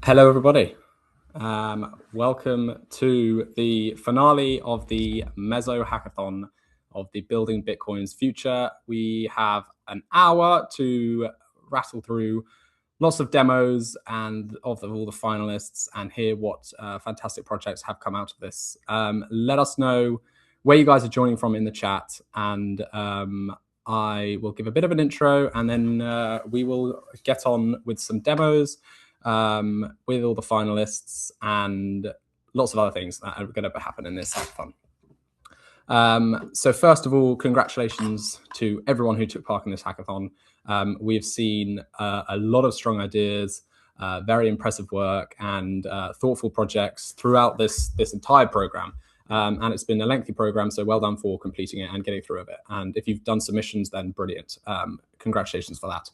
Hello, everybody. Welcome to the finale of the Mezo Hackathon of the Building Bitcoin's Future. We have an hour to rattle through lots of demos and of all the finalists and hear what fantastic projects have come out of this. Let us know where you guys are joining from in the chat, and I will give a bit of an intro, and then we will get on with some demos with all the finalists and lots of other things that are going to happen in this hackathon. So first of all, congratulations to everyone who took part in this hackathon. We have seen a lot of strong ideas, very impressive work, and thoughtful projects throughout this entire program. And it's been a lengthy program, so well done for completing it and getting through it. And if you've done submissions, then brilliant. Congratulations for that.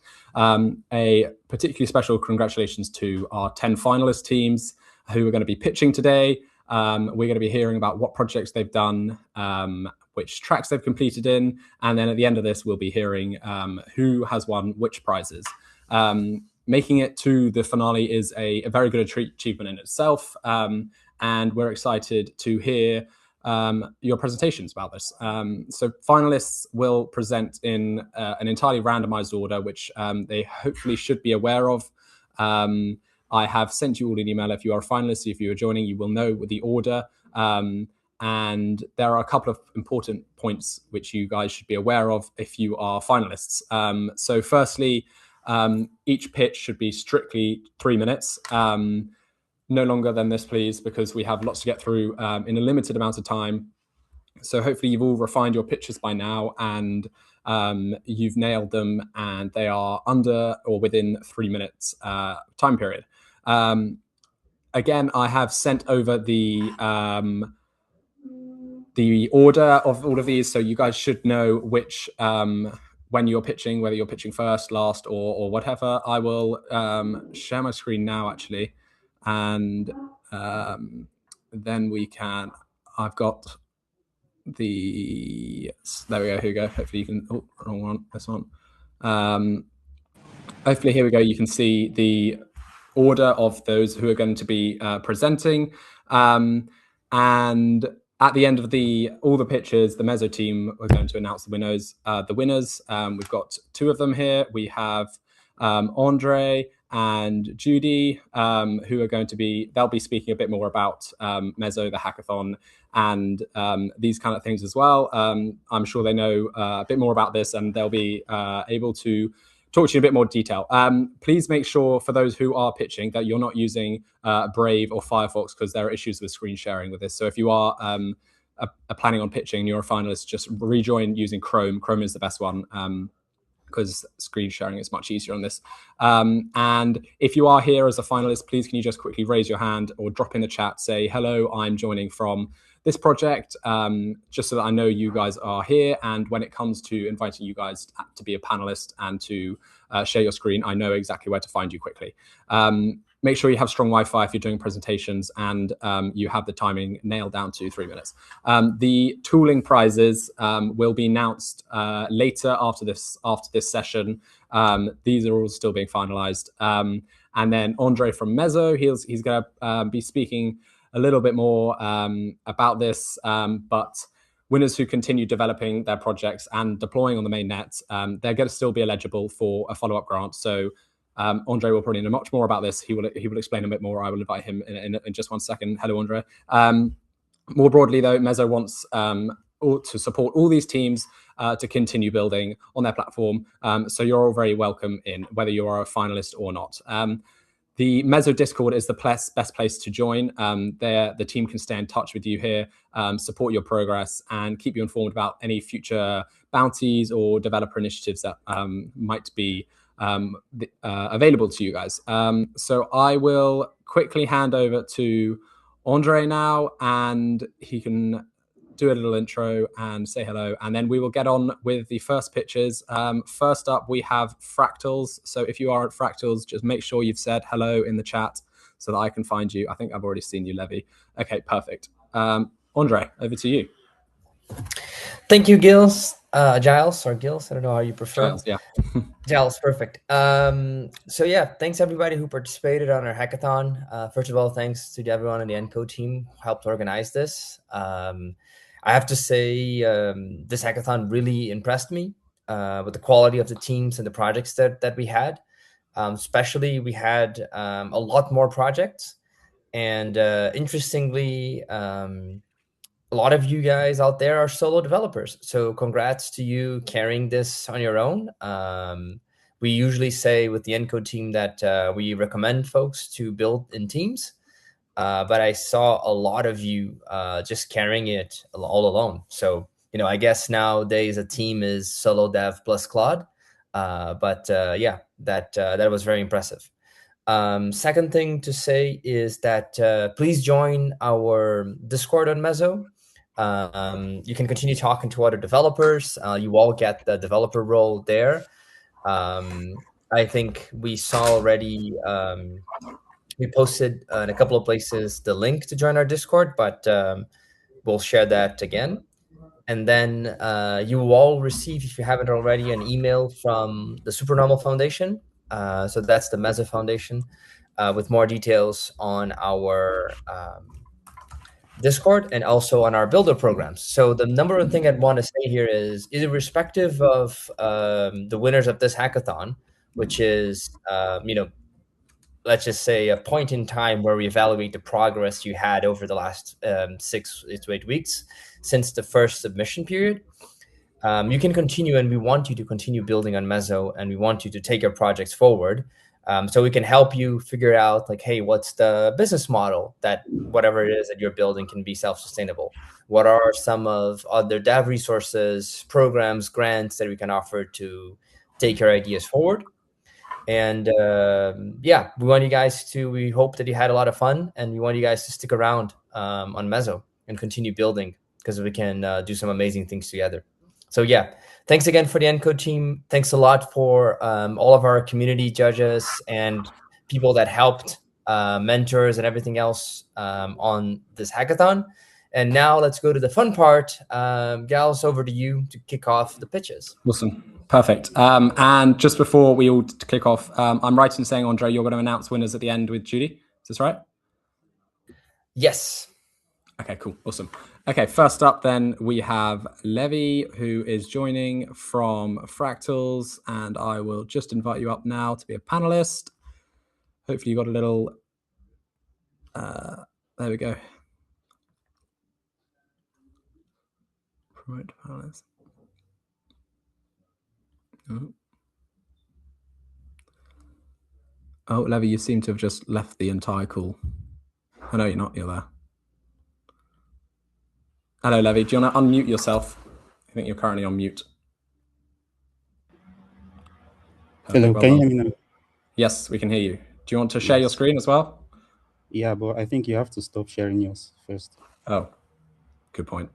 A particularly special congratulations to our 10 finalist teams who are going to be pitching today. We're going to be hearing about what projects they've done, which tracks they've completed in, and then at the end of this, we'll be hearing who has won which prizes. Making it to the finale is a very good achievement in itself, and we're excited to hear your presentations about this. So finalists will present in an entirely randomized order, which they hopefully should be aware of. I have sent you all an email. If you are a finalist, if you are joining, you will know the order. And there are a couple of important points which you guys should be aware of if you are finalists. So firstly, each pitch should be strictly 3 minutes. No longer than this, please, because we have lots to get through in a limited amount of time. So hopefully you've all refined your pitches by now and you've nailed them and they are under or within 3 minutes time period. Again, I have sent over the order of all of these, so you guys should know which when you're pitching, whether you're pitching first, last, or whatever. I will share my screen now, actually, and then we can. I've got the. There we go. Here we go. Hopefully you can. Oh, wrong one. This one. Hopefully here we go. You can see the order of those who are going to be presenting, and at the end of all the pitches, the Mezo team are going to announce the winners. We've got 2 of them here. We have Andre and Judy, who are going to be, they'll be speaking a bit more about Mezo, the hackathon, and these kind of things as well. I'm sure they know a bit more about this, and they'll be able to talk to you in a bit more detail. Please make sure, for those who are pitching, that you're not using Brave or Firefox, because there are issues with screen sharing with this. So if you are planning on pitching and you're a finalist, just rejoin using Chrome. Chrome is the best one, because screen sharing is much easier on this. And if you are here as a finalist, please can you just quickly raise your hand or drop in the chat, say, hello, I'm joining from this project, just so that I know you guys are here. And when it comes to inviting you guys to be a panelist and to share your screen, I know exactly where to find you quickly. Make sure you have strong Wi-Fi if you're doing presentations, and you have the timing nailed down to 3 minutes. The tooling prizes will be announced later after this session. These are all still being finalized. And then Andre from Mezo, he's going to be speaking a little bit more about this, but winners who continue developing their projects and deploying on the main net, they're going to still be eligible for a follow-up grant. So Andre will probably know much more about this. He will explain a bit more. I will invite him in just 1 second. Hello, Andre. More broadly, though, Mezo wants to support all these teams to continue building on their platform. So you're all very welcome in, whether you are a finalist or not. The Mezo Discord is the best place to join. The team can stay in touch with you here, support your progress, and keep you informed about any future bounties or developer initiatives that might be available to you guys. So I will quickly hand over to Andre now, and he can do a little intro and say hello, and then we will get on with the first pitches. First up, we have Fractals. So if you are at Fractals, just make sure you've said hello in the chat so that I can find you. I think I've already seen you, Levy. Okay, perfect. Andre, over to you. Thank you, Gils. Giles or Gills, I don't know how you prefer. Giles, yeah. Giles, perfect. So yeah, thanks everybody who participated on our hackathon. First of all, thanks to everyone on the ENCO team who helped organize this. I have to say, this hackathon really impressed me with the quality of the teams and the projects that we had. Especially, we had a lot more projects, and interestingly, a lot of you guys out there are solo developers. So congrats to you carrying this on your own. We usually say with the Encode team that we recommend folks to build in teams. But I saw a lot of you just carrying it all alone. So, I guess nowadays a team is solo dev plus Claude. But yeah, that was very impressive. Second thing to say is that please join our Discord on Mezo. You can continue talking to other developers. You all get the developer role there. I think we saw already, we posted in a couple of places the link to join our Discord, but we'll share that again. And then you will all receive, if you haven't already, an email from the Supernormal Foundation. So that's the Meza Foundation, with more details on our Discord and also on our builder programs. So the number one thing I'd want to say here is irrespective of the winners of this hackathon, which is, let's just say a point in time where we evaluate the progress you had over the last 6 to 8 weeks since the first submission period. You can continue, and we want you to continue building on Mezo, and we want you to take your projects forward. So we can help you figure out, like, hey, what's the business model that whatever it is that you're building can be self-sustainable? What are some of other dev resources, programs, grants that we can offer to take your ideas forward? And yeah, we hope that you had a lot of fun, and we want you guys to stick around on Mezo and continue building, because we can do some amazing things together. So yeah, thanks again for the Encode team. Thanks a lot for all of our community judges and people that helped, mentors and everything else on this hackathon. And now let's go to the fun part. Gals, over to you to kick off the pitches. Awesome. Perfect. And just before we all kick off, I'm right in saying, Andre, you're going to announce winners at the end with Judy. Is this right? Yes. Okay, cool. Awesome. Okay, first up then we have Levi, who is joining from Fractals, and I will just invite you up now to be a panelist. Hopefully you got a little, there we go. Promote panelist. Oh, Levi, you seem to have just left the entire call. Oh, no, you're not. You're there. Hello, Levi. Do you want to unmute yourself? I think you're currently on mute. Hello, can you hear me now? Yes, we can hear you. Do you want to share your screen as well? Yeah, but I think you have to stop sharing yours first. Oh, good point.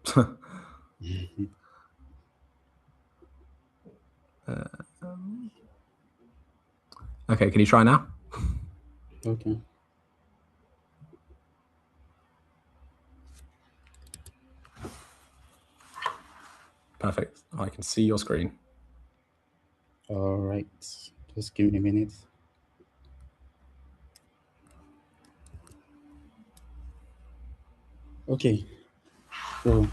Okay, can you try now? Okay. Perfect. I can see your screen. All right. Just give me a minute. Okay. So,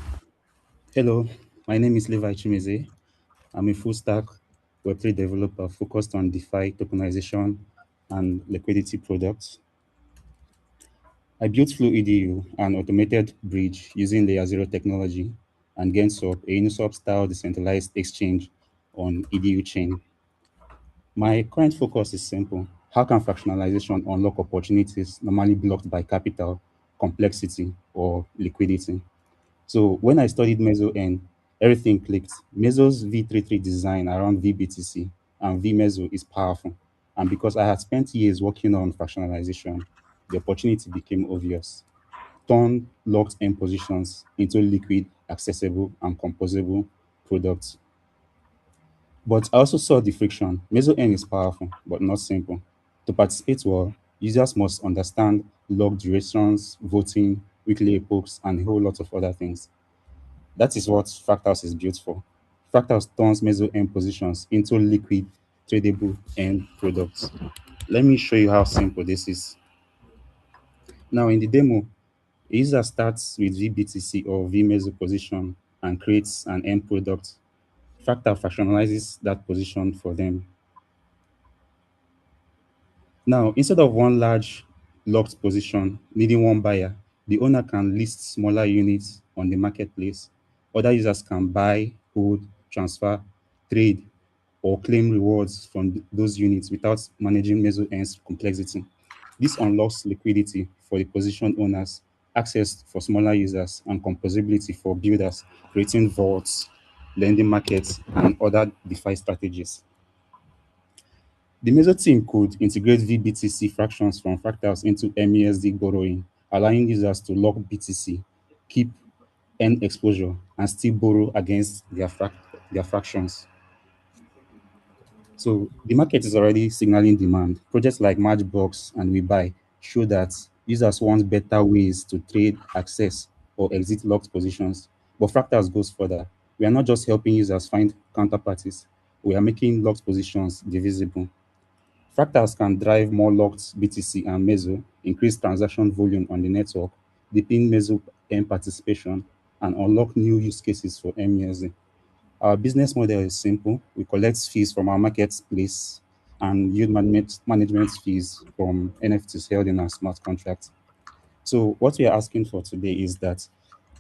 hello, my name is Levi Chimeze. I'm a full stack Web3 developer focused on DeFi tokenization and liquidity products. I built Flow EDU, an automated bridge using Layer 0 technology, and GainSwap, a Uniswap-style decentralized exchange on EDU chain. My current focus is simple. How can fractionalization unlock opportunities normally blocked by capital, complexity, or liquidity? So when I studied Mezo N, everything clicked. Mezo's V33 design around VBTC and VMezo is powerful. And because I had spent years working on fractionalization, the opportunity became obvious. Turn locked-in positions into liquid, accessible, and composable products. But I also saw the friction. Meso N is powerful, but not simple. To participate well, users must understand log durations, voting, weekly epochs, and a whole lot of other things. That is what Fractals is built for. Fractals turns Mezo N positions into liquid tradable end products. Let me show you how simple this is. Now in the demo, a user starts with VBTC or vMeso position and creates an end product. Fractal fractionalizes that position for them. Now, instead of one large locked position needing one buyer, the owner can list smaller units on the marketplace. Other users can buy, hold, transfer, trade, or claim rewards from those units without managing Meso N's complexity. This unlocks liquidity for the position owners, access for smaller users, and composability for builders, creating vaults, lending markets, and other DeFi strategies. The Meso team could integrate VBTC fractions from fractals into MESD borrowing, allowing users to lock BTC, keep N exposure, and still borrow against their fractions. So the market is already signaling demand. Projects like Matchbox and WeBuy show that users want better ways to trade, access, or exit locked positions. But Fractals goes further. We are not just helping users find counterparties, we are making locked positions divisible. Fractals can drive more locked BTC and Meso, increase transaction volume on the network, deepen Meso M participation, and unlock new use cases for MESD. Our business model is simple. We collect fees from our marketplace and yield management fees from NFTs held in our smart contract. So what we are asking for today is that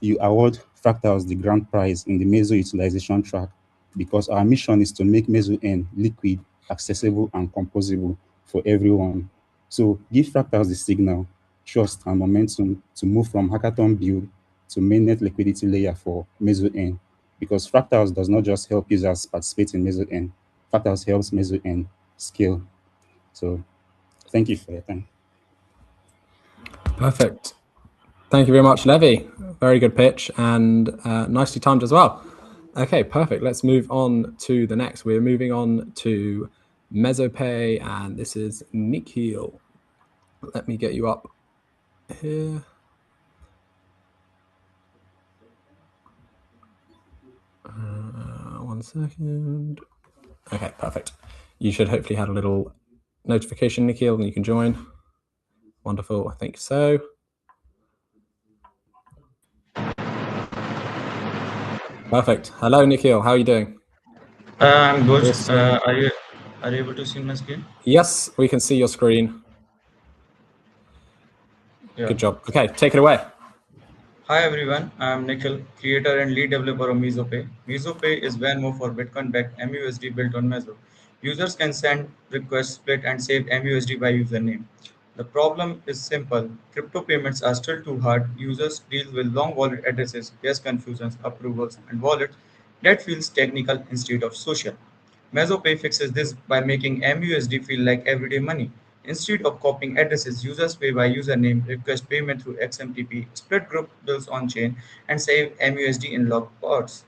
you award Fractals the grand prize in the Meso utilization track because our mission is to make Meso N liquid, accessible, and composable for everyone. So give Fractals the signal, trust, and momentum to move from hackathon build to mainnet liquidity layer for Meso N because Fractals does not just help users participate in Meso N, Fractals helps Meso N scale. So thank you for your time. Perfect. Thank you very much, Levy. Very good pitch and nicely timed as well. Okay, perfect. Let's move on to the next. We're moving on to MezoPay, and this is Nikhil. Let me get you up here. One second. Okay, perfect. You should hopefully have a little notification, Nikhil, and you can join. Wonderful, I think so. Perfect. Hello, Nikhil. How are you doing? I'm good. Awesome. Are you able to see my screen? Yes, we can see your screen. Yeah. Good job. Okay, take it away. Hi everyone, I'm Nikhil, creator and lead developer of MezoPay. MezoPay is Venmo for Bitcoin-backed MUSD built on Mezo. Users can send, request, split, and save MUSD by username. The problem is simple. Crypto payments are still too hard. Users deal with long wallet addresses, gas confusions, approvals, and wallets that feels technical instead of social. MezoPay fixes this by making MUSD feel like everyday money. Instead of copying addresses, users pay by username, request payment through XMTP, split group bills on chain, and save MUSD in locked pods.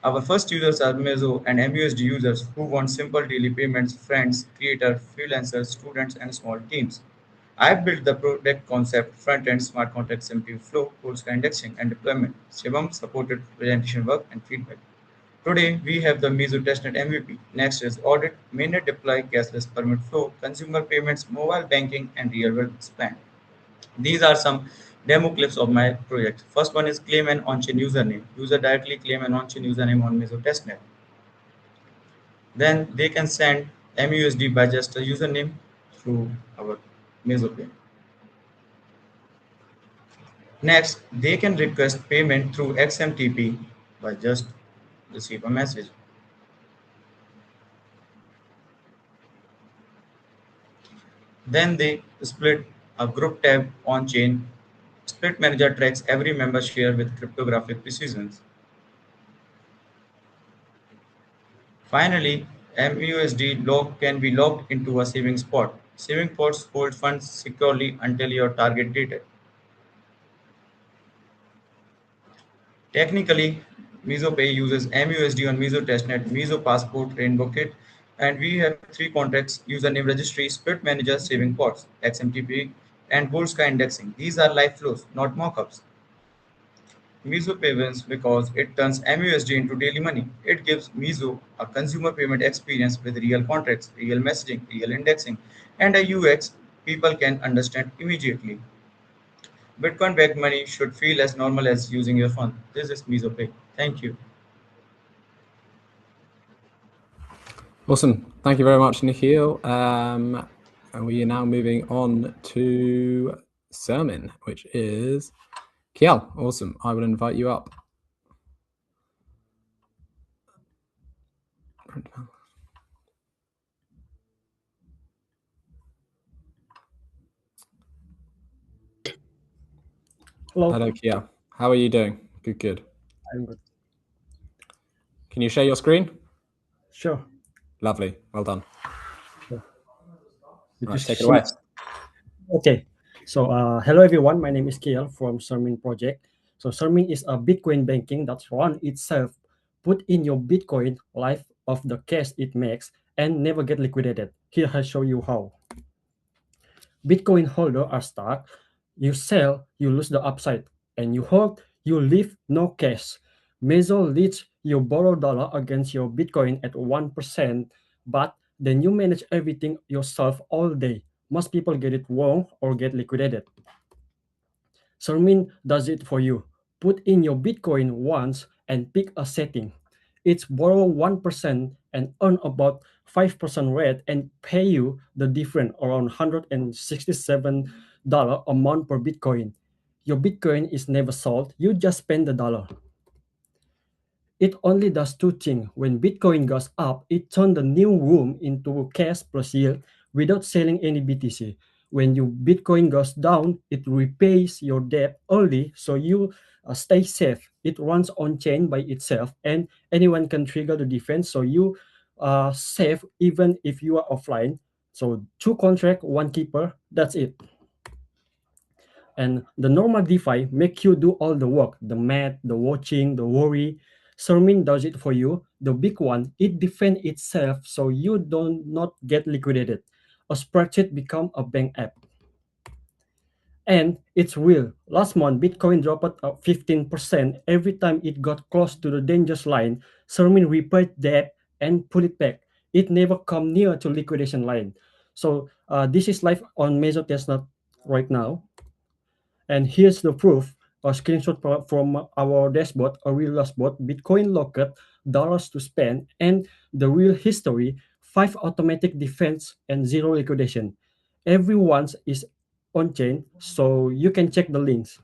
Our first users are Mezo and MUSD users who want simple daily payments, friends, creators, freelancers, students, and small teams. I've built the product concept, front-end, smart contract, simple flow, full sky indexing, and deployment. Shivam supported presentation work and feedback. Today, we have the Meso testnet MVP. Next is audit, mainnet deploy, cashless permit flow, consumer payments, mobile banking, and real-world spend. These are some demo clips of my project. First one is claim an on-chain username. User directly claim an on-chain username on Meso testnet. Then they can send MUSD by just a username through our Meso pay. Next, they can request payment through XMTP by just receive a message. Then they split a group tab on chain. Split manager tracks every member share with cryptographic precision. Finally, MUSD log can be logged into a savings pot. Saving pots hold funds securely until your target date. Technically, MesoPay uses MUSD on Meso testnet, Meso passport, Rainbow Kit, and we have three contracts: username registry, split manager, saving pots, XMTP, and gold sky indexing. These are live flows, not mockups. MesoPay wins because it turns MUSD into daily money. It gives Mezo a consumer payment experience with real contracts, real messaging, real indexing, and a UX people can understand immediately. Bitcoin backed money should feel as normal as using your phone. This is MesoPay. Thank you. Awesome. Thank you very much, Nikhil. And we are now moving on to Sermon, which is Kiel. Awesome. I will invite you up. Hello, Kiel. How are you doing? Good. I'm good. Can you share your screen? Sure. Lovely. Well done. Sure. Right, take it away. Okay. So, hello everyone. My name is Kiel from Sermin Project. So, Sermin is a Bitcoin banking that runs itself. Put in your Bitcoin life of the cash it makes and never get liquidated. Here I show you how. Bitcoin holder are stuck. You sell, you lose the upside, and you hold, you leave no cash. Mezo lets you borrow dollar against your Bitcoin at 1%, but then you manage everything yourself all day. Most people get it wrong or get liquidated. Sermin does it for you. Put in your Bitcoin once and pick a setting. It's borrow 1% and earn about 5% rate and pay you the difference around $167 a month per Bitcoin. Your Bitcoin is never sold, you just spend the dollar. It only does two things. When Bitcoin goes up, it turns the new room into cash plus yield without selling any BTC. When your Bitcoin goes down, it repays your debt early so you stay safe. It runs on chain by itself and anyone can trigger the defense so you are safe even if you are offline. So two contract, one keeper, that's it. And the normal DeFi make you do all the work, the math, the watching, the worry. Sermin does it for you. The big one, it defends itself so you don't not get liquidated. A spreadsheet become a bank app. And it's real. Last month, Bitcoin dropped 15% every time it got close to the dangerous line. Sermin repaid debt and put it back. It never come near to liquidation line. So this is live on Mezo testnet right now. And here's the proof, a screenshot from our dashboard, a real dashboard, Bitcoin locket, dollars to spend, and the real history, 5 automatic defense and 0 liquidation. Everyone's is on chain, so you can check the links.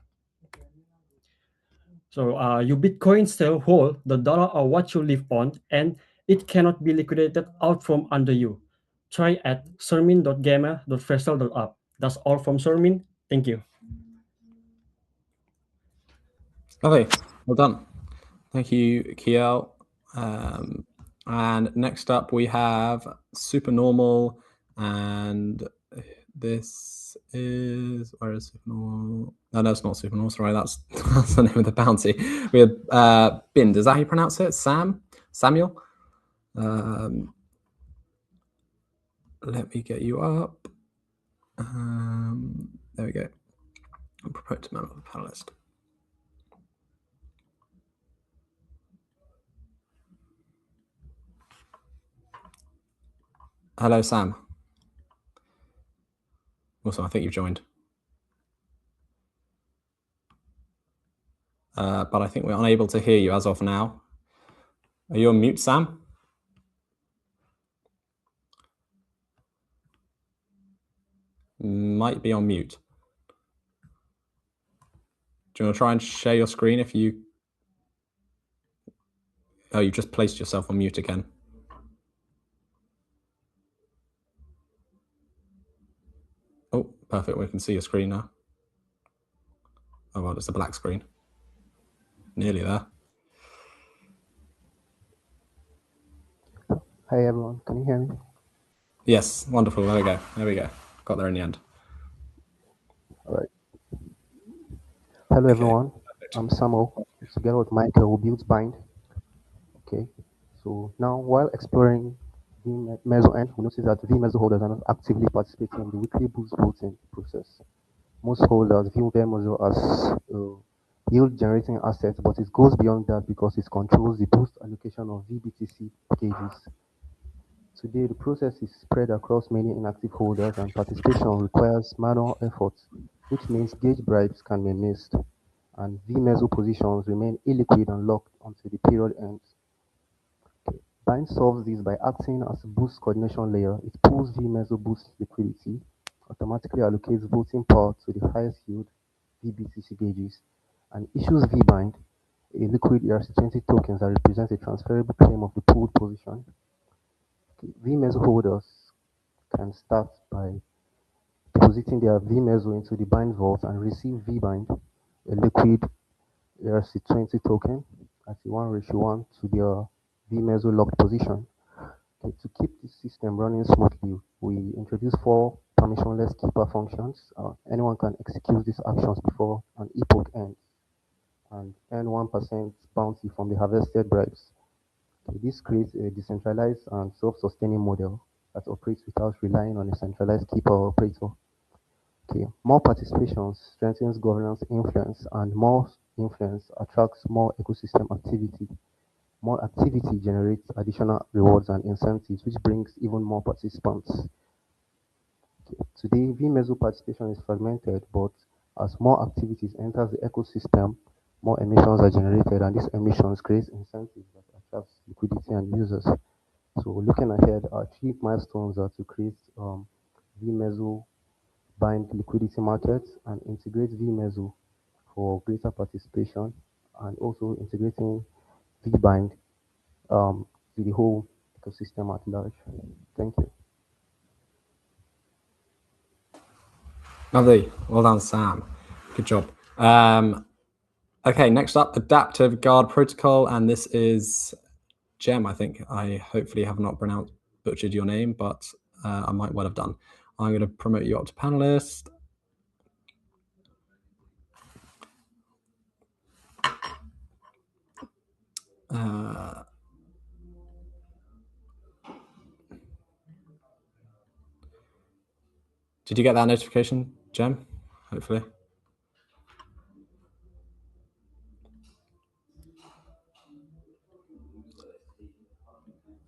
So your Bitcoin still hold, the dollar are what you live on, and it cannot be liquidated out from under you. Try at sermin.gamma.frestel.app. That's all from Sermin. Thank you. Lovely. Well done. Thank you, Kiel. And next up we have Supernormal, and this is, where is Supernormal? No, it's not Supernormal. Sorry, that's the name of the bounty. We have Bind. Is that how you pronounce it? Samuel. Let me get you up. There we go. Promote to member of the panelist. Hello, Sam. Also, I think you've joined. But I think we're unable to hear you as of now. Are you on mute, Sam? Might be on mute. Do you want to try and share your screen if you... Oh, you just placed yourself on mute again. Oh, perfect. We can see your screen now. Oh, well, it's a black screen. Nearly there. Hi everyone, can you hear me? Yes, wonderful. There we go. There we go. Got there in the end. All right. Hello everyone, I'm Samuel, together with Michael, who builds Bind. Okay, so now while exploring the Mezo end, we notice that the Mezo holders are not actively participating in the weekly boost voting process. Most holders view their Mezo as yield generating assets, but it goes beyond that because it controls the boost allocation of VBTC gauges. Today, the process is spread across many inactive holders and participation requires manual effort, which means gauge bribes can be missed and VMeso positions remain illiquid and locked until the period ends. Bind solves this by acting as a boost coordination layer. It pulls VMeso boost liquidity, automatically allocates voting power to the highest yield VBTC gauges, and issues VBind, a liquid ERC20 token that represents a transferable claim of the pooled position. VMeso holders can start by depositing their VMeso into the bind vault and receive VBind, a liquid ERC20 token at a 1:1 to their VMeso locked position. Okay, to keep the system running smoothly, we introduce four permissionless keeper functions. Anyone can execute these actions before an epoch ends and earn 1% bounty from the harvested bribes. Okay, this creates a decentralized and self-sustaining model that operates without relying on a centralized keeper or operator. Okay, more participation strengthens governance influence, and more influence attracts more ecosystem activity. More activity generates additional rewards and incentives, which brings even more participants. Okay, today, VMeso participation is fragmented, but as more activities enter the ecosystem, more emissions are generated, and these emissions create incentives that attract liquidity and users. So, looking ahead, our three milestones are to create VMeso bind liquidity markets and integrate VMeso for greater participation, and also integrating VBind to the whole ecosystem at large. Thank you. Lovely. Well done, Sam. Good job. Okay, next up, Adaptive Guard Protocol, and this is Jem, I think. I hopefully have not butchered your name, but I might well have done. I'm going to promote you up to panelist. Did you get that notification, Jem? Hopefully.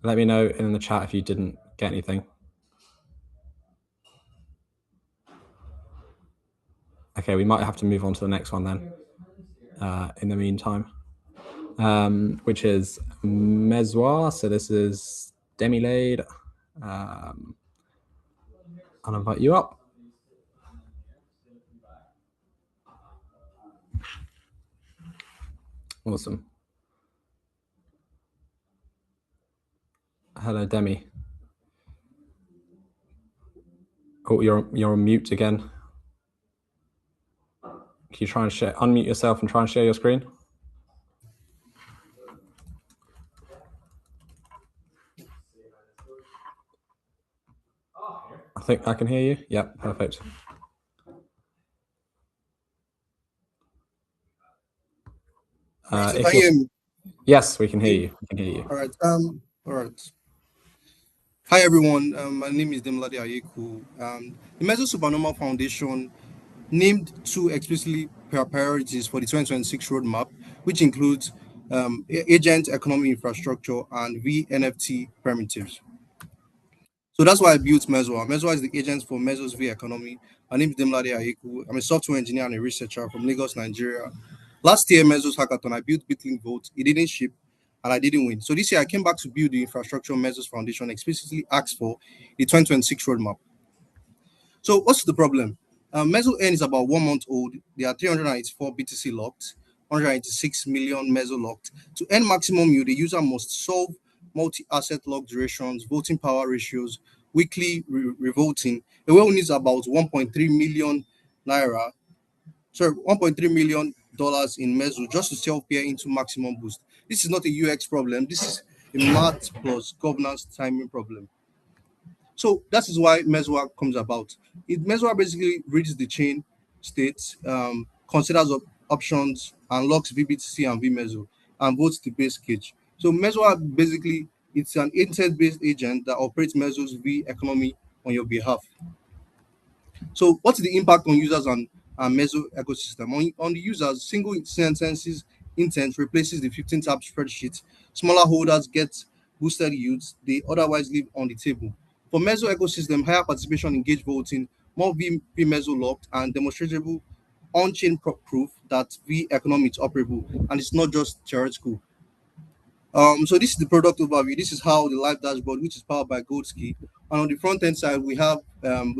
Let me know in the chat if you didn't get anything. Okay, we might have to move on to the next one then. In the meantime, which is Mezoir. So this is Demilade. I'll invite you up. Awesome. Hello, Demi. Oh, you're on mute again. Can you try and unmute yourself and try and share your screen? I think I can hear you. Yep, perfect. Can you hear me? Yes, we can hear you. We can hear you. All right. All right. Hi everyone. My name is Demilade Ayeku. The Mezo Supernormal Foundation named two explicitly priorities for the 2026 roadmap, which includes agent economic infrastructure and VNFT primitives. So that's why I built Mezo. Mezo is the agent for Mezo's V economy. My name is Demilade Ayeku. I'm a software engineer and a researcher from Lagos, Nigeria. Last year, Mezo's hackathon, I built Bitlink Vote. It didn't ship and I didn't win. So this year, I came back to build the infrastructure Mezo's foundation explicitly asked for the 2026 roadmap. So what's the problem? Mezo N is about 1 month old. There are 384 BTC locked, 186 million Mezo locked. To earn maximum yield, the user must solve multi-asset lock durations, voting power ratios, weekly revoting. The whale needs about 1.3 million naira, sorry, 1.3 million dollars in Mezo just to self-pair into maximum boost. This is not a UX problem. This is a math plus governance timing problem. So that is why Mezoa comes about. Mezoa basically reads the chain state, considers options, unlocks VBTC and VMezo, and votes the base cage. So Mezoa basically it's an intent-based agent that operates Mezo's V economy on your behalf. So what's the impact on users and and Mezo ecosystem. On the users, single sentences intent replaces the 15-tab spreadsheet. Smaller holders get boosted yields they otherwise leave on the table. For Mezo ecosystem, higher participation, engaged voting, more V Mezo locked, and demonstrable on-chain proof that V economy is operable and it's not just theoretical. So this is the product overview. This is how the live dashboard, which is powered by Goldski. And on the front end side, we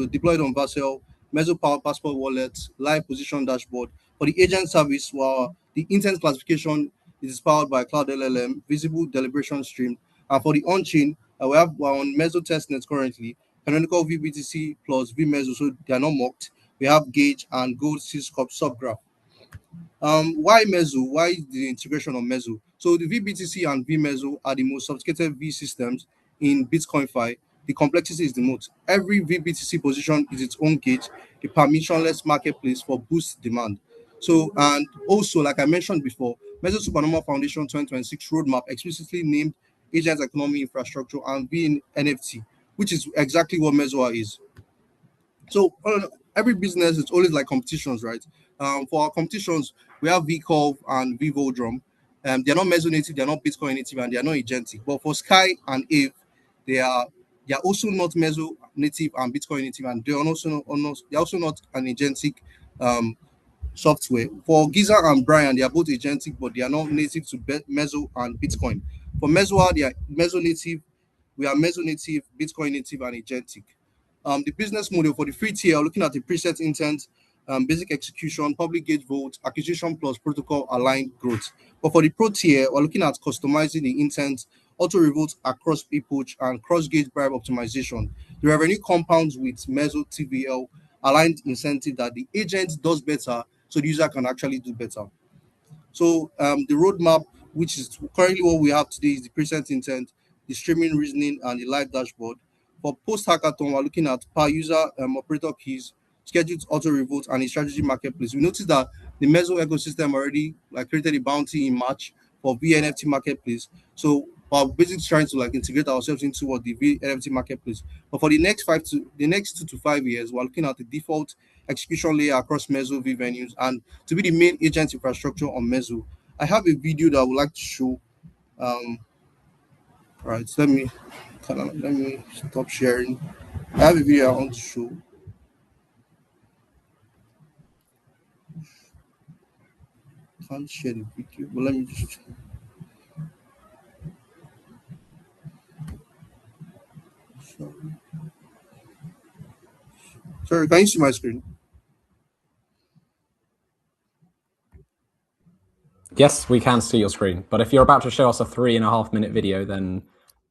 deployed on Vassel, Meso Power Passport Wallet, live position dashboard. For the agent service, while the intent classification is powered by Cloud LLM, visible deliberation stream. And for the on-chain, we're on Meso testnet currently, canonical VBTC plus VMeso, so they are not mocked. We have Gauge and Gold Syscop subgraph. Why Mezo? Why the integration of Mezo? So the VBTC and VMezo are the most sophisticated V systems in Bitcoin Fi. The complexity is the most. Every VBTC position is its own gauge, a permissionless marketplace for boost demand. So, and also, like I mentioned before, Mezo Supernova Foundation 2026 roadmap explicitly named agent economy infrastructure and being NFT, which is exactly what Mezoa is. So every business is always like competitions, right? For our competitions, we have VColv and Vivo Drum. They're not Meso native, they're not Bitcoin native, and they're not agentic. But for Sky and Ave, they are they are also not Meso native and Bitcoin native, and they're also not an agentic um, software. For Giza and Brian, they are both agentic, but they are not native to Meso and Bitcoin. For Mesoa, they are Meso native. We are Meso native, Bitcoin native, and agentic. The business model for the free tier, looking at the preset intent, basic execution, public gate vote, acquisition plus protocol aligned growth. But for the pro tier, we're looking at customizing the intent, auto revolt across epoch, and cross gate bribe optimization. The revenue compounds with Meso TVL aligned incentive that the agent does better, so the user can actually do better. So the roadmap, which is currently what we have today, is the present intent, the streaming reasoning, and the live dashboard. For post hackathon, we're looking at per user operator keys, scheduled auto revolt, and a strategy marketplace. We noticed that the Meso ecosystem already like created a bounty in March for VNFT marketplace. So we're basically trying to like integrate ourselves into what the VNFT marketplace. But for the next 2 to 5 years, we're looking at the default execution layer across Meso V venues and to be the main agent infrastructure on Meso. I have a video that I would like to show. Um, right, so let me stop sharing. I have a video I want to show. Can't share the video, but let me just. Sorry, can you see my screen? Yes, we can see your screen. But if you're about to show us a 3.5-minute video, then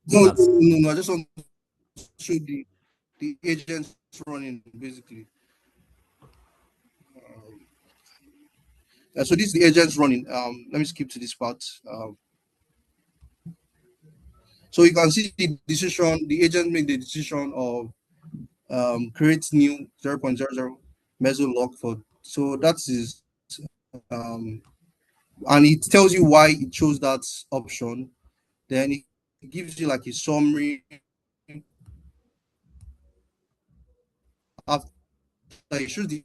No. I just want to show the agents running basically. So this is the agents running. Let me skip to this part. So you can see the decision. The agent make the decision of create new 0.00 meso lock for. So that is um, and it tells you why it chose that option. Then it gives you like a summary after it shows the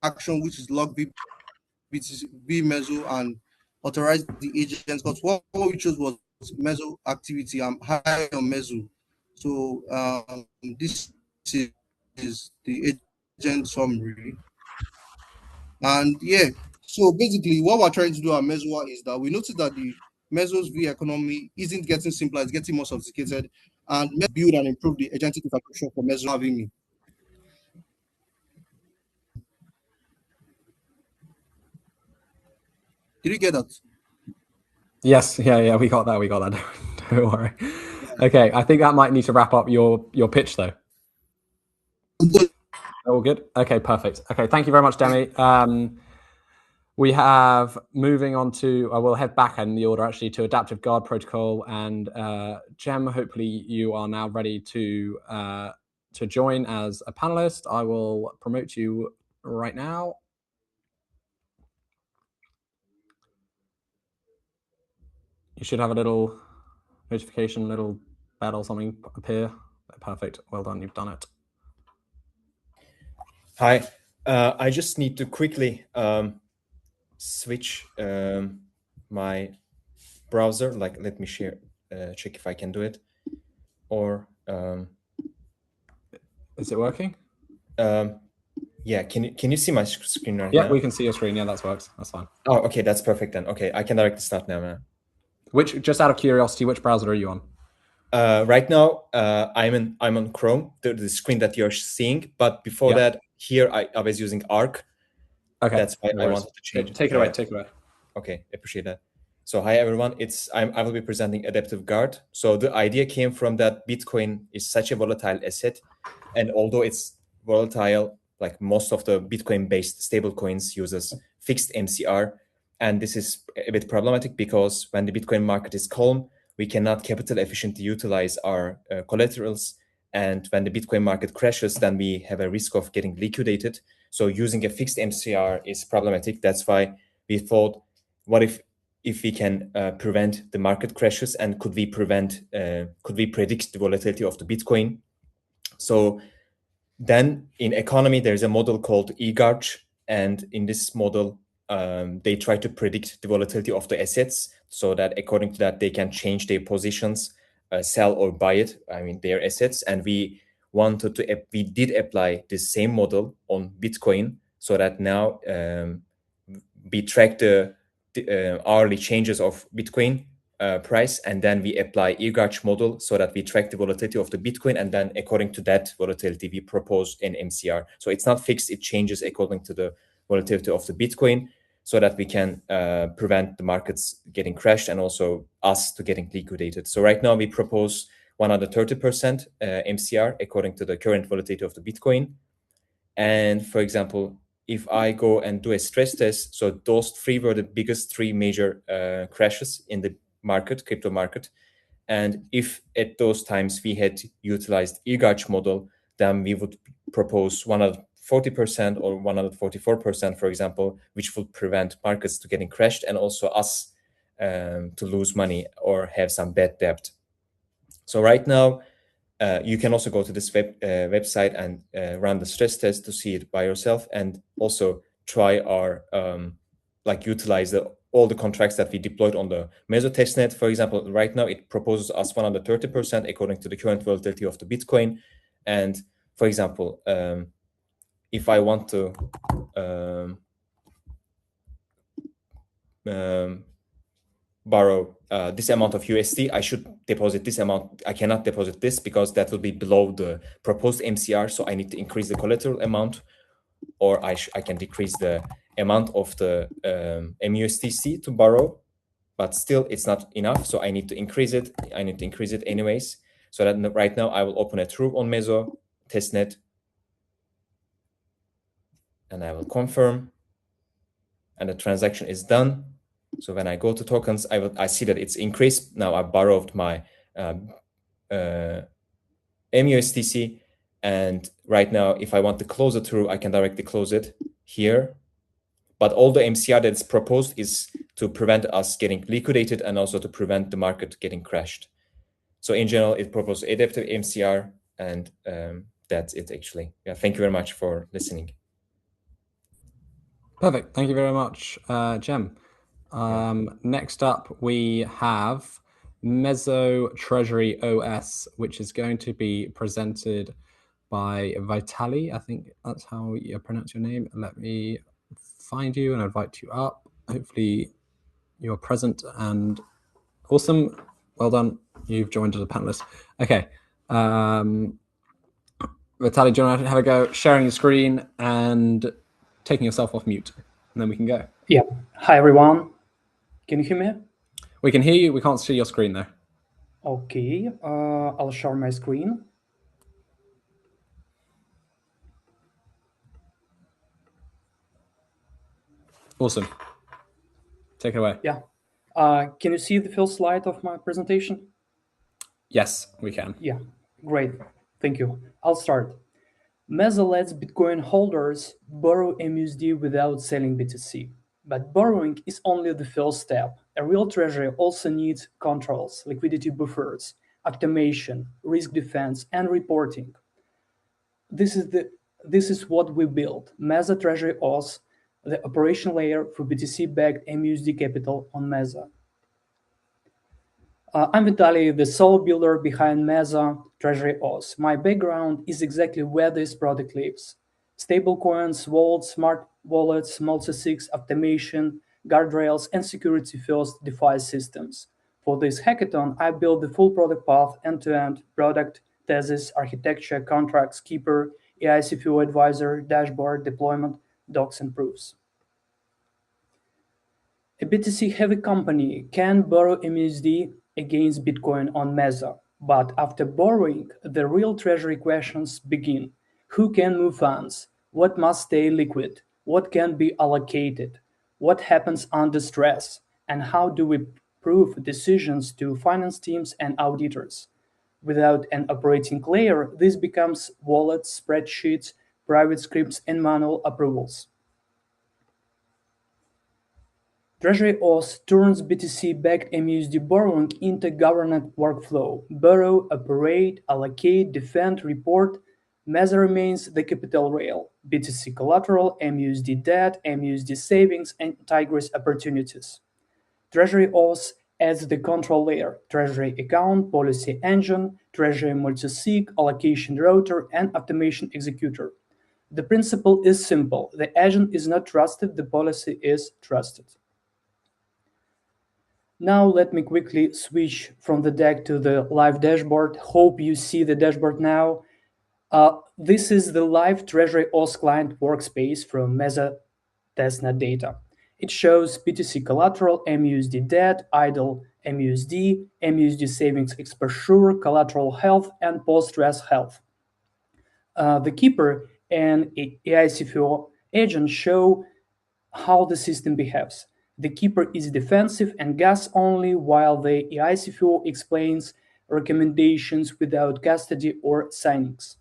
action, which is log V meso and authorize the agents. Because what we chose was meso activity. I'm high on meso. So this is the agent summary. And yeah, so basically what we're trying to do at Mesoa is that we noticed that the Meso's V economy isn't getting simpler, it's getting more sophisticated. And let's build and improve the agentic infrastructure for Meso having me. Did you get that? yes, yeah, we got that. Don't worry. Okay, I think that might need to wrap up your pitch though. All good. Okay, perfect. Okay, thank you very much, Demi. We have moving on to, I will head back in the order actually to Adaptive Guard Protocol and Jem, hopefully you are now ready to join as a panelist. I will promote you right now. You should have a little notification, little bell or something appear. Perfect. Well done. You've done it. Hi. I just need to quickly switch my browser. Like, let me share, check if I can do it. Or is it working? Yeah, can you see my screen right Yeah, now? we can see your screen. Yeah, that works. That's fine. Oh, okay, that's perfect then. Okay, I can directly start now, man. Just out of curiosity, which browser are you on? Right now, I'm on Chrome, the screen that you're seeing. But before that, here I was using Arc. Okay, that's why I wanted to change. Take it away. Take it away. Okay, appreciate that. So hi everyone, I will be presenting Adaptive Guard. So the idea came from that Bitcoin is such a volatile asset, and although it's volatile, like most of the Bitcoin-based stablecoins uses fixed MCR, and this is a bit problematic because when the Bitcoin market is calm, we cannot capital efficiently utilize our collaterals, and when the Bitcoin market crashes, then we have a risk of getting liquidated. So using a fixed MCR is problematic. That's why we thought, what if we can prevent the market crashes, and could we predict the volatility of the Bitcoin? So then in economy, there's a model called eGarch, and in this model, they try to predict the volatility of the assets so that according to that, they can change their positions, sell or buy it, their assets. And we did apply the same model on Bitcoin so that now we track the hourly changes of Bitcoin price, and then we apply eGarch model so that we track the volatility of the Bitcoin, and then according to that volatility, we propose an MCR. So it's not fixed, it changes according to the volatility of the Bitcoin, so that we can prevent the markets getting crashed and also us to getting liquidated. So right now we propose 130% MCR according to the current volatility of the Bitcoin. And for example, if I go and do a stress test, so those three were the biggest three major crashes in the market, crypto market. And if at those times we had utilized eGarch model, then we would propose 140% or 144%, for example, which would prevent markets to getting crashed and also us to lose money or have some bad debt. So right now, you can also go to this website and run the stress test to see it by yourself, and also try our utilize all the contracts that we deployed on the Mezo testnet. For example, right now it proposes us 130% according to the current volatility of the Bitcoin. And for example, if I want to borrow this amount of USD, I should deposit this amount. I cannot deposit this because that will be below the proposed MCR. So I need to increase the collateral amount, or I can decrease the amount of the MUSDC to borrow, but still it's not enough. So I need to increase it. I need to increase it anyways. So that right now I will open a true on Mezo testnet, and I will confirm, and the transaction is done. So when I go to tokens, I see that it's increased. Now I borrowed my MUSDC, and right now, if I want to close it through, I can directly close it here. But all the MCR that's proposed is to prevent us getting liquidated and also to prevent the market getting crashed. So in general, it proposes adaptive MCR, and that's it actually. Yeah, thank you very much for listening. Perfect. Thank you very much, Jem. Next up, we have Mezo Treasury OS, which is going to be presented by Vitali. I think that's how you pronounce your name. Let me find you and invite you up. Hopefully you're present and awesome. Well done. You've joined as a panelist. Okay. Vitali, do you want to have a go sharing your screen and taking yourself off mute, and then we can go. Yeah. Hi, everyone. Can you hear me? We can hear you. We can't see your screen, though. Okay. I'll share my screen. Awesome. Take it away. Yeah. Can you see the first slide of my presentation? Yes, we can. Yeah. Great. Thank you. I'll start. Mezo lets Bitcoin holders borrow MUSD without selling BTC. But borrowing is only the first step. A real treasury also needs controls, liquidity buffers, automation, risk defense, and reporting. This is the This is what we built: Meza Treasury OS, the operation layer for BTC-backed MUSD capital on Meza. I'm Vitaly, the sole builder behind Meza Treasury OS. My background is exactly where this product lives: stablecoins, wallets, smart wallets, multi-sig automation, guardrails, and security-first DeFi systems. For this hackathon, I built the full product path, end-to-end: product, thesis, architecture, contracts, keeper, AICFO advisor, dashboard, deployment, docs, and proofs. A BTC-heavy company can borrow MUSD against Bitcoin on Meza, but after borrowing, the real treasury questions begin. Who can move funds? What must stay liquid? What can be allocated? What happens under stress? And how do we prove decisions to finance teams and auditors? Without an operating layer, this becomes wallets, spreadsheets, private scripts, and manual approvals. Treasury OS turns BTC-backed MUSD borrowing into governed workflow: borrow, operate, allocate, defend, report. Meza remains the capital rail: BTC collateral, MUSD debt, MUSD savings, and Tigris opportunities. Treasury OS adds the control layer: Treasury account, policy engine, Treasury multisig, allocation router, and automation executor. The principle is simple: the agent is not trusted, the policy is trusted. Now let me quickly switch from the deck to the live dashboard. Hope you see the dashboard now. This is the live Treasury OS client workspace from Meza testnet data. It shows BTC collateral, MUSD debt, idle MUSD, MUSD savings exposure, collateral health, and post-stress health. The keeper and AICFO agent show how the system behaves. The keeper is defensive and gas only, while the AICFO explains recommendations without custody or signings.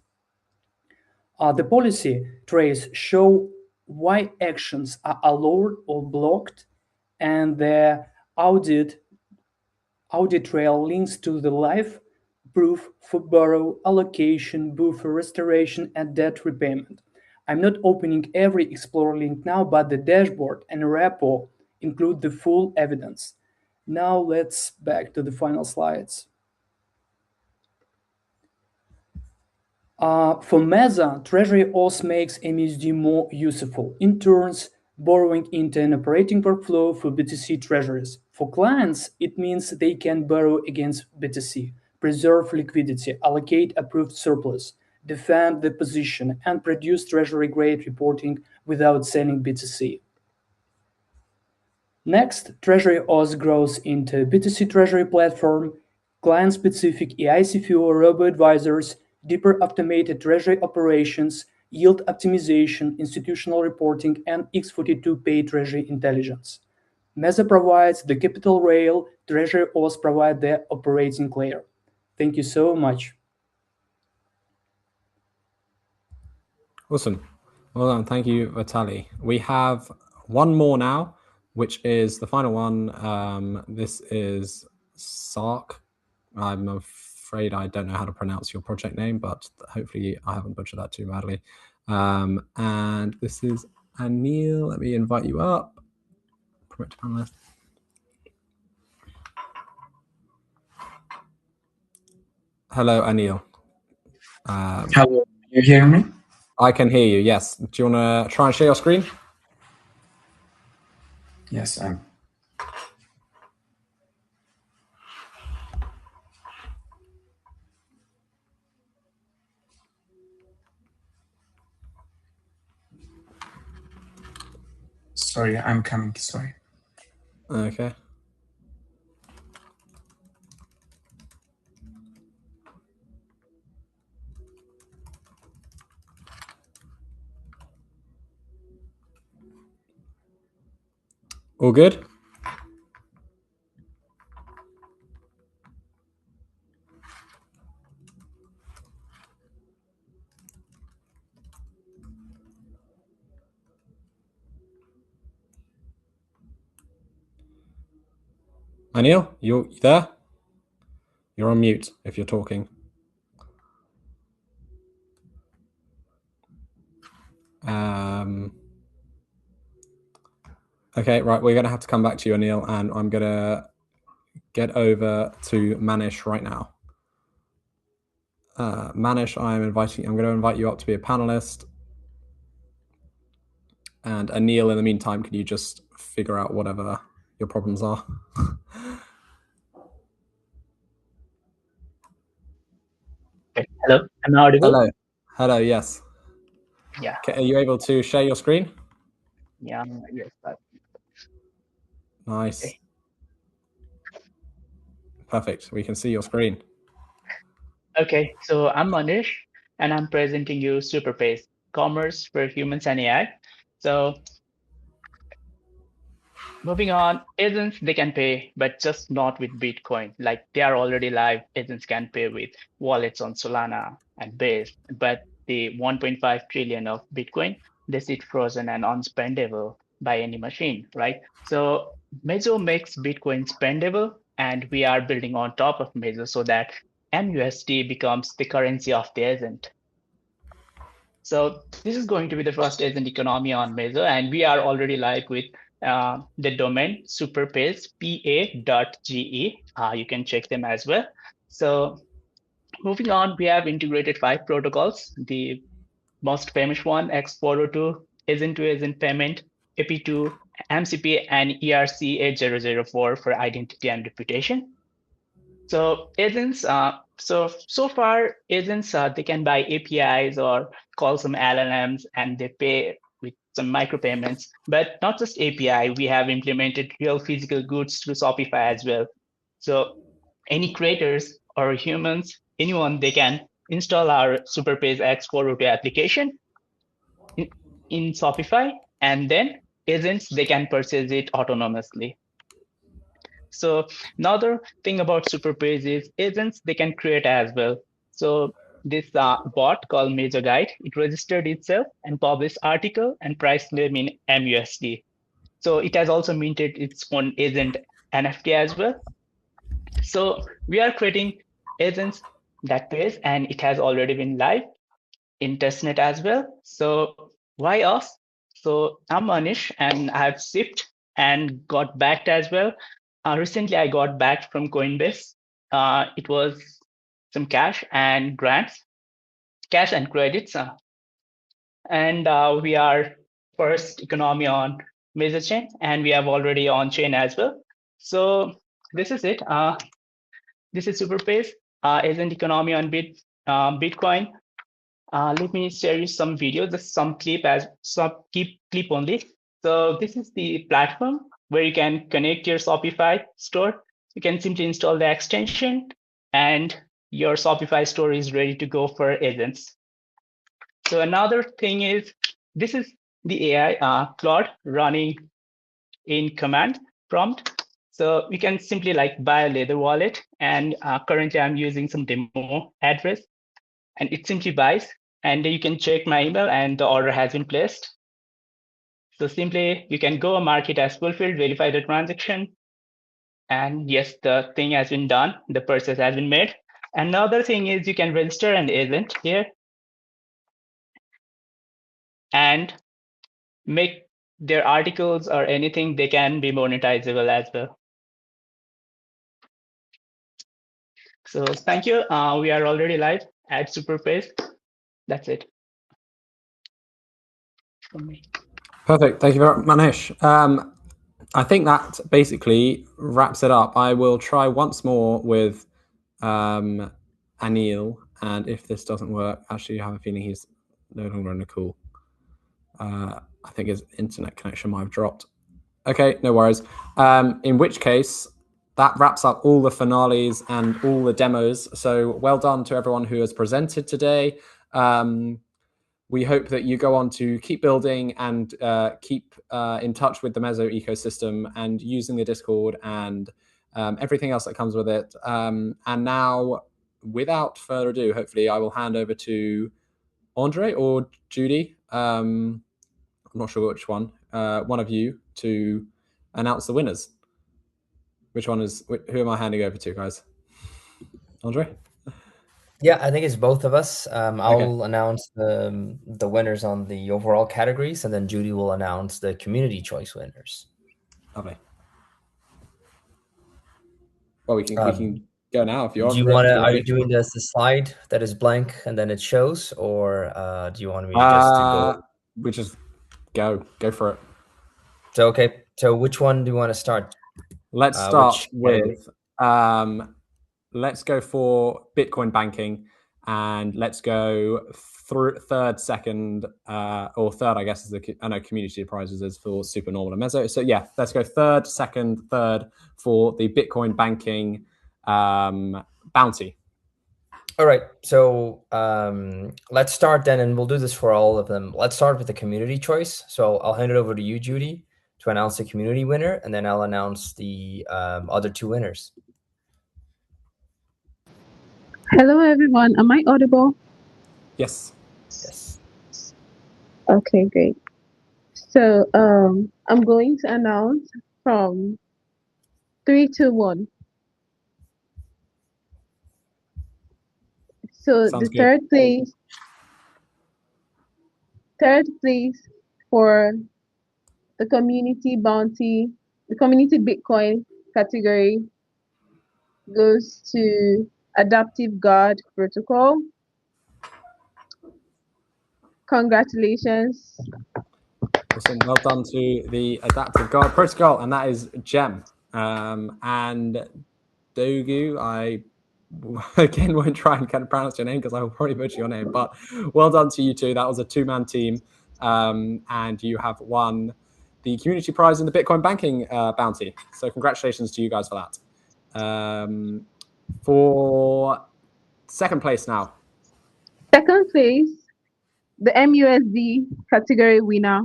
The policy trays show why actions are allowed or blocked, and the audit trail links to the live proof for borrow, allocation, buffer, restoration, and debt repayment. I'm not opening every Explorer link now, but the dashboard and repo include the full evidence. Now let's back to the final slides. For Meza, Treasury OS makes MUSD more useful. It turns borrowing into an operating workflow for BTC treasuries. For clients, it means they can borrow against BTC, preserve liquidity, allocate approved surplus, defend the position, and produce treasury-grade reporting without selling BTC. Next, Treasury OS grows into BTC Treasury platform, client-specific AICFO robo-advisors, deeper automated treasury operations, yield optimization, institutional reporting, and x42 pay treasury intelligence. Meza provides the capital rail, Treasury OS provides the operating layer. Thank you so much. Awesome. Well done. Thank you, Vitaly. We have one more now, which is the final one. This is Sark. I'm afraid I don't know how to pronounce your project name, but hopefully I haven't butchered that too badly. And this is Anil. Let me invite you up. Promote to panelist. Hello, Anil. Hello, you hear me? I can hear you, yes. Do you want to try and share your screen? Yes, I'm. Sorry, I'm coming, sorry. Okay. All good? Anil, you there? You're on mute if you're talking. Okay, right. We're going to have to come back to you, Anil, and I'm going to get over to Manish right now. Manish, I'm going to invite you up to be a panelist. And Anil, in the meantime, can you just figure out whatever your problems are? Okay. Hello, am I audible? Hello, yes. Yeah. Okay, are you able to share your screen? Yeah, yes. Nice. Okay. Perfect. We can see your screen. Okay, so I'm Manish, and I'm presenting you Superpace, Commerce for Humans and AI. So moving on, agents, they can pay, but just not with Bitcoin. Like they are already live, agents can pay with wallets on Solana and Base, but the 1.5 trillion of Bitcoin, they sit frozen and unspendable by any machine, right? So Mezo makes Bitcoin spendable, and we are building on top of Mezo so that MUSD becomes the currency of the agent. So this is going to be the first agent economy on Mezo, and we are already live with the domain superpace pa.ge. You can check them as well. So moving on, we have integrated 5 protocols. The most famous one, X402, agent-to-agent payment, AP2, MCP, and ERC8004 for identity and reputation. So agents, so far agents, they can buy APIs or call some LLMs and they pay with some micropayments, but not just API. We have implemented real physical goods through Shopify as well. So any creators or humans, anyone, they can install our Superpays X402 application in Shopify, and then agents, they can purchase it autonomously. So another thing about Superpage is agents, they can create as well. So this bot called Mezo Guide, it registered itself and published article and price claim in MUSD. So it has also minted its own agent NFT as well. So we are creating agents that pays, and it has already been live in testnet as well. So why us? So I'm Manish, and I've shipped and got backed as well. Recently, I got backed from Coinbase. It was some cash and grants, cash and credits, and we are first economy on Mezo chain, and we have already on chain as well. So this is it. This is Superpace, agent economy on Bitcoin. Let me share you some videos, just some clip only. So this is the platform where you can connect your Shopify store. You can simply install the extension, and your Shopify store is ready to go for agents. So another thing is, this is the AI Claude running in command prompt. So we can simply like buy a leather wallet, and currently I'm using some demo address, and it simply buys, and you can check my email and the order has been placed. So simply you can go mark it as fulfilled, verify the transaction, and yes, the thing has been done, the purchase has been made. Another thing is you can register an agent here and make their articles or anything, they can be monetizable as well. So thank you. We are already live at Superpace. That's it from me. Perfect. Thank you very much, Manish. I think that basically wraps it up. I will try once more with Anil, and if this doesn't work, actually I have a feeling he's no longer in the call. I think his internet connection might have dropped. Okay, no worries. In which case, that wraps up all the finales and all the demos. So well done to everyone who has presented today. We hope that you go on to keep building and keep in touch with the Mezo ecosystem and using the Discord and everything else that comes with it. And now, without further ado, hopefully I will hand over to Andre or Judy. I'm not sure which one of you, to announce the winners. Who am I handing over to, guys? Andre? Yeah, I think it's both of us. I'll announce the winners on the overall categories, and then Judy will announce the community choice winners. Lovely. Well, we can go now if you want. Do you want to? Are you doing this the slide that is blank and then it shows, or do you want me just to go? We just go for it. So okay. So which one do you want to start? Let's start with. Let's go for Bitcoin banking, and let's go through third, second, or third. I guess is community prizes is for Supernormal and Mezo. So yeah, let's go third, second, third for the Bitcoin banking bounty. All right, so let's start then, and we'll do this for all of them. Let's start with the community choice. So I'll hand it over to you, Judy, to announce the community winner, and then I'll announce the other two winners. Hello, everyone. Am I audible? Yes. Yes. Okay, great. So I'm going to announce from 3, 2, 1. So Sounds the good. third place for the community bounty, the community Bitcoin category goes to Adaptive Guard Protocol. Congratulations. Awesome. Well done to the Adaptive Guard Protocol, and that is Gem. And Dogu, I again won't try and kind of pronounce your name because I will probably butcher your name, but well done to you two. That was a 2-man team, and you have won the community prize in the Bitcoin banking bounty. So congratulations to you guys for that. For second place now. Second place, the MUSD category winner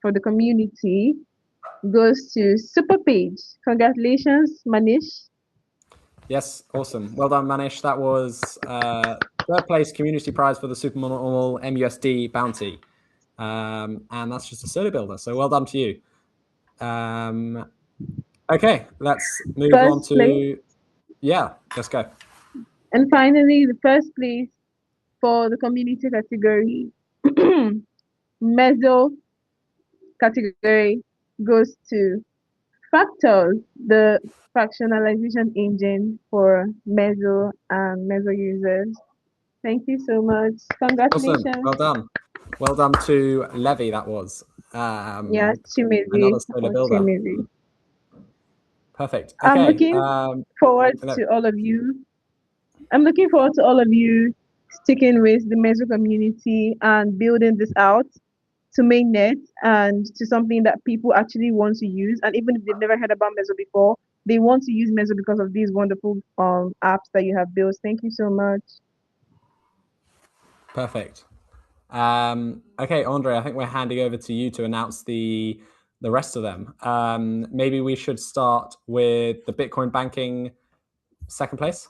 for the community goes to Superpage. Congratulations, Manish. Yes, awesome. Well done, Manish. That was third place community prize for the Supernormal MUSD bounty. And that's just a soda builder. So well done to you. Okay, let's move on to... Yeah, let's go. And finally, the first place for the community category, Mezo category, goes to Fractals, the fractionalization engine for Mezo and Mezo users. Thank you so much. Congratulations. Awesome. Well done. Well done to Levy, that was. Yeah, Chimezi. Another solar builder. Chimezi. Perfect. Okay. I'm looking forward to all of you. I'm looking forward to all of you sticking with the Mezo community and building this out to mainnet and to something that people actually want to use. And even if they've never heard about Mezo before, they want to use Mezo because of these wonderful apps that you have built. Thank you so much. Perfect. Okay, Andre, I think we're handing over to you to announce the rest of them. Maybe we should start with the Bitcoin banking second place.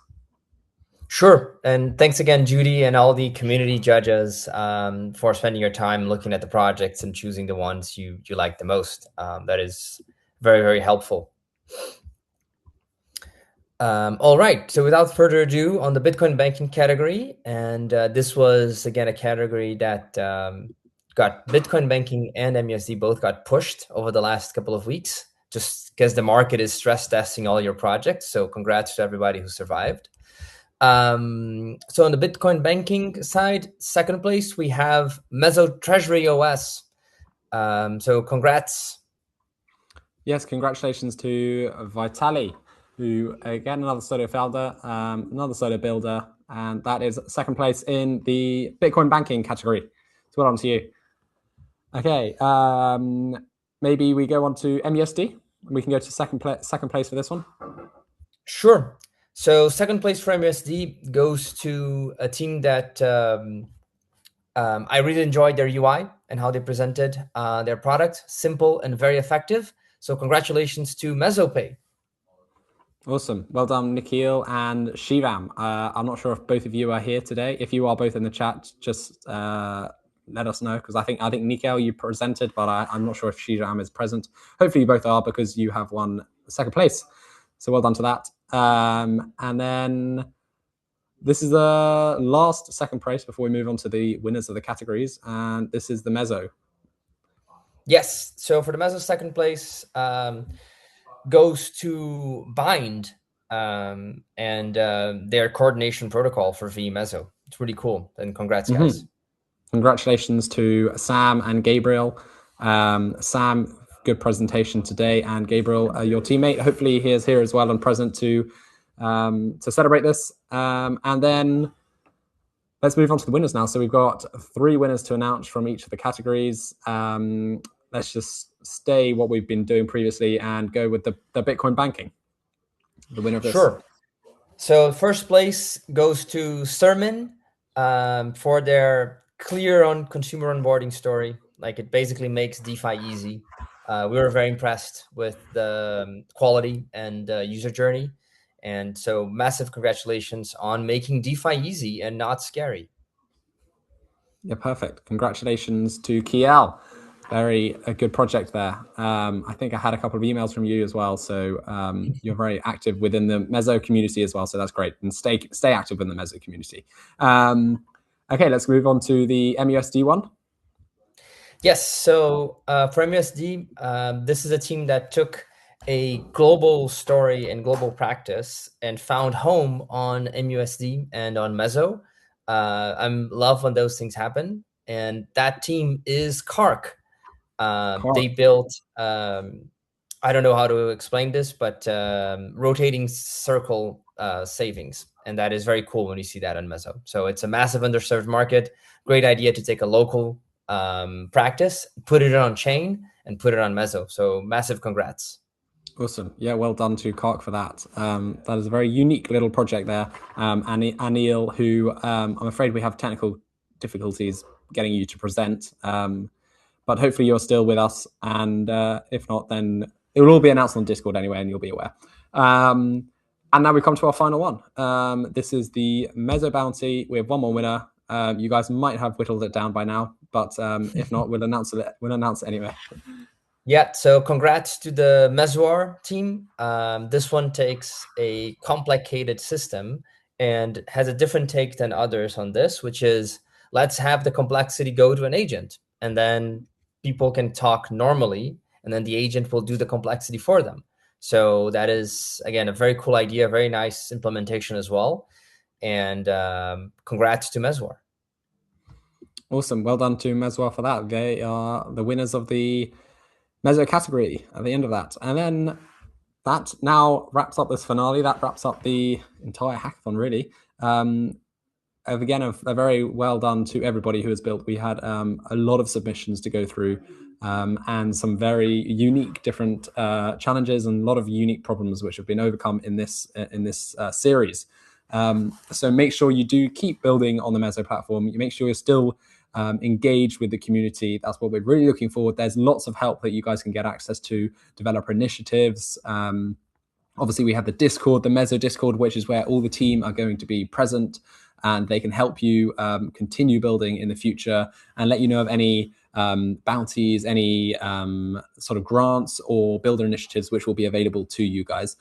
Sure. And thanks again, Judy, and all the community judges for spending your time looking at the projects and choosing the ones you like the most. That is very, very helpful. All right. So without further ado, on the Bitcoin banking category, and this was, again, a category that got Bitcoin banking and MUSD both got pushed over the last couple of weeks, just because the market is stress testing all your projects. So congrats to everybody who survived. So on the Bitcoin banking side, second place, we have Mezo Treasury OS. So congrats. Yes, congratulations to Vitali, who, again, another solo founder, another solo builder, and that is second place in the Bitcoin banking category. So well done to you. Okay, maybe we go on to MUSD. We can go to second place for this one. Sure. So second place for MUSD goes to a team that I really enjoyed their UI and how they presented their product. Simple and very effective. So congratulations to MezoPay. Awesome. Well done, Nikhil and Shivam. I'm not sure if both of you are here today. If you are both in the chat, just let us know, because I think Nikhil, you presented, but I'm not sure if Shivam is present. Hopefully you both are, because you have won second place. So well done to that. And then this is the last second place before we move on to the winners of the categories, and this is the Mezo. Yes. So for the Mezo second place goes to Bind and their coordination protocol for vMezo. It's really cool. And congrats, guys. Congratulations to Sam and Gabriel. Sam, good presentation today, and Gabriel, your teammate. Hopefully he is here as well and present to celebrate this. And then let's move on to the winners now. So we've got 3 winners to announce from each of the categories. Let's just stay what we've been doing previously and go with the Bitcoin banking. The winner of this. Sure. So first place goes to Sermon for their clear on consumer onboarding story. Like, it basically makes DeFi easy. We were very impressed with the quality and user journey. And so massive congratulations on making DeFi easy and not scary. Yeah, perfect. Congratulations to Kiel. A good project there. I think I had a couple of emails from you as well. So you're very active within the Mezo community as well. So that's great. And stay active in the Mezo community. Okay, let's move on to the MUSD one. Yes. So for MUSD, this is a team that took a global story and global practice and found home on MUSD and on Mezo. I love when those things happen. And that team is Kark. They built, I don't know how to explain this, but rotating circle savings. And that is very cool when you see that on Mezo. So it's a massive underserved market. Great idea to take a local practice, put it on chain, and put it on Mezo. So massive congrats. Awesome. Yeah, well done to Kark for that. That is a very unique little project there. Anil, who I'm afraid we have technical difficulties getting you to present. But hopefully you're still with us. And if not, then it will all be announced on Discord anyway, and you'll be aware. And now we come to our final one. This is the Mezo Bounty. We have one more winner. You guys might have whittled it down by now, but if not, we'll announce it anyway. Yeah, so congrats to the Mezoar team. This one takes a complicated system and has a different take than others on this, which is, let's have the complexity go to an agent, and then people can talk normally, and then the agent will do the complexity for them. So that is, again, a very cool idea, very nice implementation as well. And congrats to Mezoar. Awesome. Well done to Mezoar for that. They are the winners of the Mezo category at the end of that. And then that now wraps up this finale. That wraps up the entire hackathon, really. Again, a very well done to everybody who has built. We had a lot of submissions to go through and some very unique different challenges and a lot of unique problems which have been overcome in this series. So make sure you do keep building on the Mezo platform. You make sure you're still engaged with the community. That's what we're really looking for. There's lots of help that you guys can get access to, developer initiatives. Obviously, we have the Discord, the Mezo Discord, which is where all the team are going to be present, and they can help you continue building in the future and let you know of any bounties, any sort of grants or builder initiatives which will be available to you guys.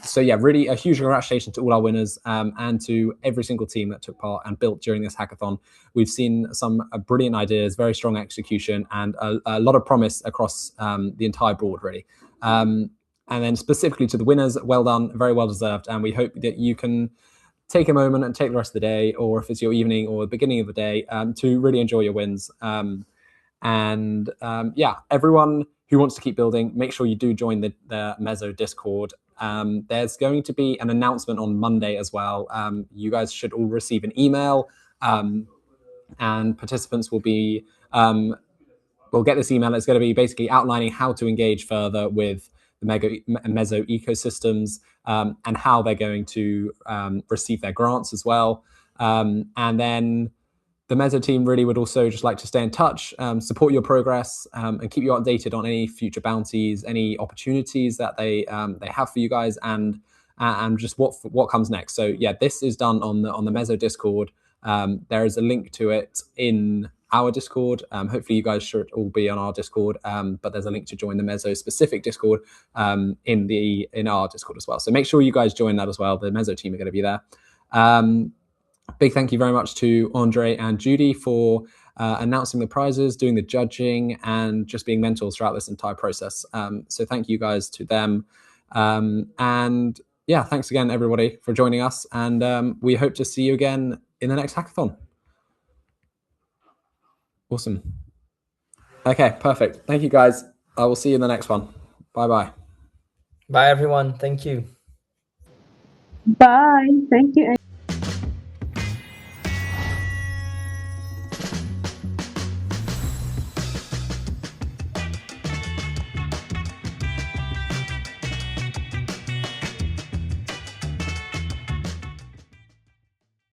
So yeah, really a huge congratulations to all our winners and to every single team that took part and built during this hackathon. We've seen some brilliant ideas, very strong execution, and a lot of promise across the entire board, really. And then specifically to the winners, well done, very well deserved. And we hope that you can take a moment and take the rest of the day, or if it's your evening or the beginning of the day, to really enjoy your wins. Yeah, everyone who wants to keep building, make sure you do join the Mezo Discord. There's going to be an announcement on Monday as well. You guys should all receive an email, and participants will be will get this email. It's going to be basically outlining how to engage further with the Mezo ecosystems and how they're going to receive their grants as well. And then the Mezo team really would also just like to stay in touch, support your progress, and keep you updated on any future bounties, any opportunities that they have for you guys, and just what comes next. So yeah, this is done on the Mezo Discord. There is a link to it in our Discord. Hopefully you guys should all be on our Discord, but there's a link to join the Mezo specific Discord in our Discord as well. So make sure you guys join that as well. The Mezo team are going to be there. Big thank you very much to Andre and Judy for announcing the prizes, doing the judging, and just being mentors throughout this entire process. So thank you guys to them. And yeah, thanks again, everybody, for joining us. And we hope to see you again in the next hackathon. Awesome. Okay, perfect. Thank you, guys. I will see you in the next one. Bye-bye. Bye, everyone. Thank you. Bye. Thank you.